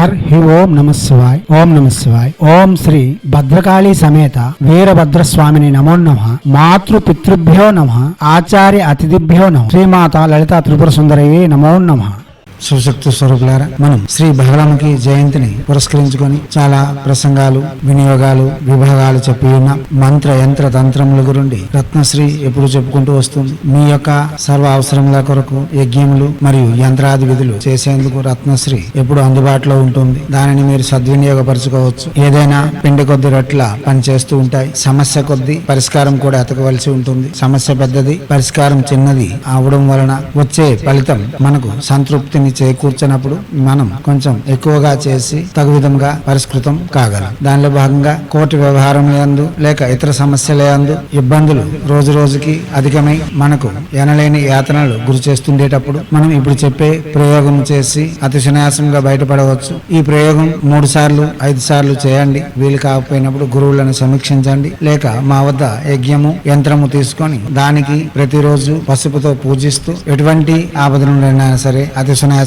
హి ఓం నమ శివాయ్. ఓం నమ శివాయ్. ఓం శ్రీ భద్రకాళీ సమేత వీరభద్రస్వామిని నమో నమః. మాతృ పితృభ్యో నమః. ఆచార్య అతిథిభ్యో నమః. శ్రీమాత లలితా త్రిపుర సుందరయే నమో నమః. శివశక్తి స్వరూపులారా, మనం శ్రీ బహుళముఖి జయంతిని పురస్కరించుకొని చాలా ప్రసంగాలు, వినియోగాలు, విభాగాలు చెప్పి ఉన్నాం. మంత్ర యంత్ర తంత్రముల గురించి రత్నశ్రీ ఎప్పుడు చెప్పుకుంటూ వస్తుంది. మీ యొక్క సర్వ అవసరముల కొరకు యజ్ఞములు మరియు యంత్రాది విధులు చేసేందుకు రత్నశ్రీ ఎప్పుడు అందుబాటులో ఉంటుంది. దానిని మీరు సద్వినియోగపరచుకోవచ్చు. ఏదైనా పిండి కొద్ది రొట్ల పనిచేస్తూ ఉంటాయి. సమస్య కొద్ది పరిష్కారం కూడా ఎతకవలసి ఉంటుంది. సమస్య పెద్దది, పరిష్కారం చిన్నది అవడం వలన వచ్చే ఫలితం మనకు సంతృప్తిని చేకూర్చినప్పుడు మనం కొంచెం ఎక్కువగా చేసి తగు విధంగా పరిష్కృతం కాగలం. దానిలో భాగంగా కోర్టు వ్యవహారములందు లేక ఇతర సమస్యలందు ఇబ్బందులు రోజు రోజుకి అధికమై మనకు ఎనలేని యాతనలు గురి చేస్తుండేటప్పుడు మనం ఇప్పుడు చెప్పే ప్రయోగం చేసి అతి సునాయాసంగా బయటపడవచ్చు. ఈ ప్రయోగం 3 సార్లు 5 సార్లు చేయండి. వీలు కాకపోయినప్పుడు గురువులను సమీక్షించండి. లేక మా వద్ద యజ్ఞము యంత్రము తీసుకొని దానికి ప్రతిరోజు పసుపుతో పూజిస్తూ ఎటువంటి ఆపదలైనా సరే అతి సునాయాసంగా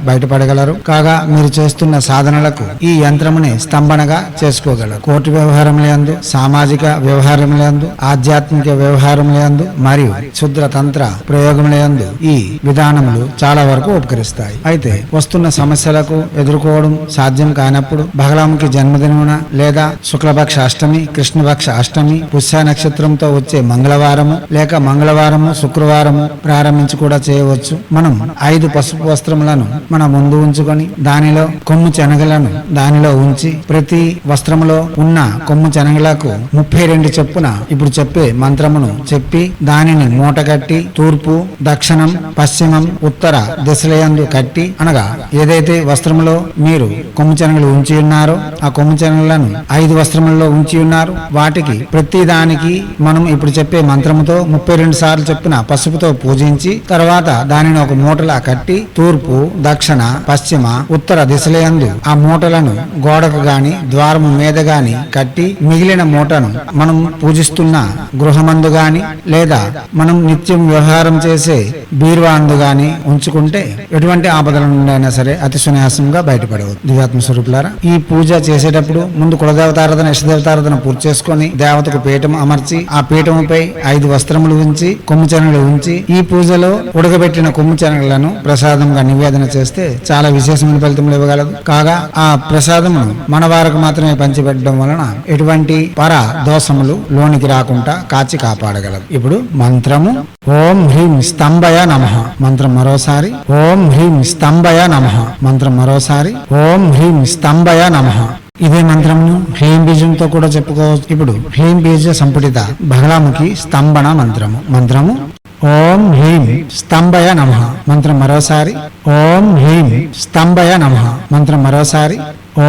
బయటపడగలరు. కాగా మీరు చేస్తున్న సాధనలకు ఈ యంత్రముని స్తంభనగా చేసుకోగలరు. కోర్టు వ్యవహారములందు, సామాజిక వ్యవహారములందు, ఆధ్యాత్మిక వ్యవహారములందు మరియు క్షుద్ర తంత్ర ప్రయోగములందు ఈ విధానములు చాలా వరకు ఉపకరిస్తాయి. అయితే వస్తున్న సమస్యలకు ఎదుర్కోవడం సాధ్యం కానప్పుడు బహుళముఖి జన్మదినమున లేదా శుక్లపక్ష అష్టమి, కృష్ణపక్ష అష్టమి, పుష్య నక్షత్రంతో వచ్చే మంగళవారము లేక మంగళవారము, శుక్రవారము ప్రారంభించి కూడా చేయవచ్చు. మనం 5 పసుపు వస్త్రములను మన ముందు ఉంచుకొని దానిలో కొమ్ము శనగలను దానిలో ఉంచి ప్రతి వస్త్రములో ఉన్న కొమ్ము శనగలకు 32 చొప్పున ఇప్పుడు చెప్పే మంత్రమును చెప్పి దానిని మూట కట్టి తూర్పు, దక్షిణం, పశ్చిమం, ఉత్తర దిశలయందు కట్టి, అనగా ఏదైతే వస్త్రములో మీరు కొమ్ము శనగలు ఉంచి ఉన్నారో ఆ కొమ్ము శనగలను 5 వస్త్రములలో ఉంచి ఉన్నారు. వాటికి ప్రతి దానికి మనం ఇప్పుడు చెప్పే మంత్రముతో 32 సార్లు చెప్పిన పసుపుతో పూజించి తర్వాత దానిని ఒక మూటలా కట్టి తూర్పు, దక్షిణ, పశ్చిమ, ఉత్తర దిశలయందు ఆ మూటలను గోడకు గాని ద్వారము మీద గాని కట్టి మిగిలిన మూటను మనం పూజిస్తున్న గృహమందు గాని లేదా మనం నిత్యం వ్యవహారం చేసే బీరువాందు గాని ఉంచుకుంటే ఎటువంటి ఆపదల నుండైనా సరే అతి సునాయాసంగా బయటపడవచ్చు. దివ్యాత్మ స్వరూపులారా, ఈ పూజ చేసేటప్పుడు ముందు కులదేవతారాధన, ఇష్టదేవతారాధన పూర్తి చేసుకొని దేవతకు పీఠం అమర్చి ఆ పీఠముపై 5 వస్త్రములు ఉంచి కొమ్ము శనగలు ఉంచి ఈ పూజలో ఉడకబెట్టిన కొమ్ము శనగలను ప్రసాదంగా నివేదన చేస్తే చాలా విశేషమైన ఫలితములు ఇవ్వగలదు. కాగా ఆ ప్రసాదము మన వారికి మాత్రమే పంచిపెట్టడం వలన ఎటువంటి పర దోషములు లోనికి రాకుండా కాచి కాపాడగలదు. ఇప్పుడు మంత్రము ఓం హ్రీం స్తంభయ నమః. మంత్రం మరోసారి ఓం హ్రీం స్తంభయ నమః. మంత్రం మరోసారి ఓం హ్రీం స్తంభయ నమః. ఇదే మంత్రమును హ్లీం బీజంతో కూడా చెప్పుకోవచ్చు. ఇప్పుడు హ్లీం బీజ సంపుటిత బహుళముఖి స్తంభన మంత్రము. మంత్రము ఓం హ్రీం స్తంభయ నమః. మంత్రం మరోసారి ఓం హ్రీం స్తంభయ నమః. మంత్రం మరోసారి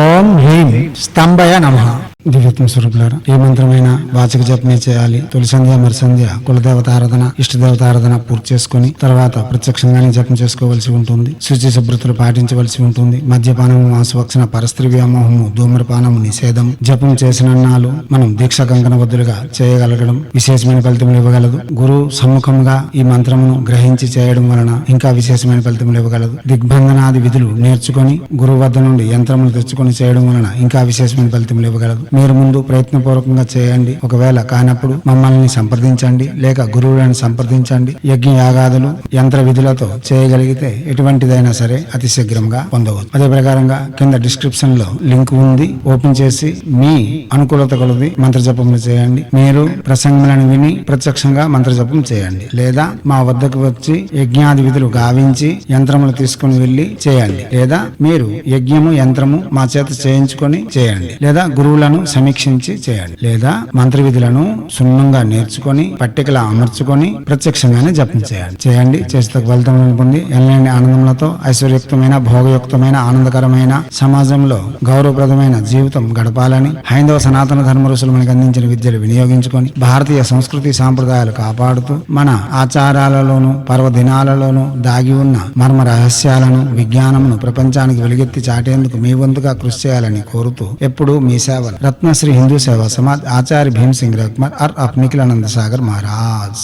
ఓం హ్రీం స్తంభయ నమః. దివ్యత్మ స్వరూపులారా, ఏ మంత్రమైనా వాచక జపమే చేయాలి. తొలి సంధ్య మరుసంధ్య కులదేవతారాధన, ఇష్టదేవతారాధన పూర్తి చేసుకుని తర్వాత ప్రత్యక్షంగానే జపం చేసుకోవలసి ఉంటుంది. శుచి శుభ్రతలు పాటించవలసి ఉంటుంది. మద్యపానము, మాంసభక్షణ, పరస్త్రీ వ్యామోహము, ధూమ్రపానము నిషేధం. జపం చేసిన నాలు మనం దీక్ష కంకణబద్ధులుగా చేయగలగడం విశేషమైన ఫలితములు ఇవ్వగలదు. గురు సమ్ముఖంగా ఈ మంత్రమును గ్రహించి చేయడం వలన ఇంకా విశేషమైన ఫలితములు ఇవ్వగలదు. దిగ్బంధనాది విధులు నేర్చుకొని గురువు వద్ద నుండి యంత్రములు తెచ్చుకొని చేయడం వలన ఇంకా విశేషమైన ఫలితములు ఇవ్వగలదు. మీరు ముందు ప్రయత్నపూర్వకంగా చేయండి. ఒకవేళ కానప్పుడు మమ్మల్ని సంప్రదించండి లేక గురువులను సంప్రదించండి. యజ్ఞ యాగాదులు యంత్ర విధులతో చేయగలిగితే ఎటువంటిదైనా సరే అతి శీఘ్రంగా పొందవచ్చు. అదే ప్రకారంగా కింద డిస్క్రిప్షన్ లో లింక్ ఉంది. ఓపెన్ చేసి మీ అనుకూలత కొలది మంత్ర జపములు చేయండి. మీరు ప్రసంగములను విని ప్రత్యక్షంగా మంత్ర జపం చేయండి. లేదా మా వద్దకు వచ్చి యజ్ఞాది విధులు గావించి యంత్రములు తీసుకుని వెళ్లి చేయండి. లేదా మీరు యజ్ఞము యంత్రము మా చేత చేయించుకొని చేయండి. లేదా గురువులను సమీక్షించి చేయండి. లేదా మంత్ర విధులను సున్నంగా నేర్చుకొని పట్టికలా అమర్చుకొని ప్రత్యక్షంగానే జపం చేయండి. చేస్తే ఫలితం పొంది ఎనలేని ఆనందములతో ఐశ్వర్యయుక్తమైన, భోగయుక్తమైన, ఆనందకరమైన సమాజంలో గౌరవప్రదమైన జీవితం గడపాలని హైందవ సనాతన ధర్మ ఋషులు మనకు అందించిన విద్యలు వినియోగించుకొని భారతీయ సంస్కృతి సాంప్రదాయాలు కాపాడుతూ మన ఆచారాలలోను పర్వదినాలలోను దాగి ఉన్న మర్మ రహస్యాలను, విజ్ఞానమును ప్రపంచానికి వెలుగెత్తి చాటేందుకు మీ వంతుగా కృషి చేయాలని కోరుతూ ఎప్పుడూ మీ సేవ रत्नश्री हिंदू सेवा समाज आचार्य भीम सिंह रखमत और अपनिकलानंद सागर महाराज।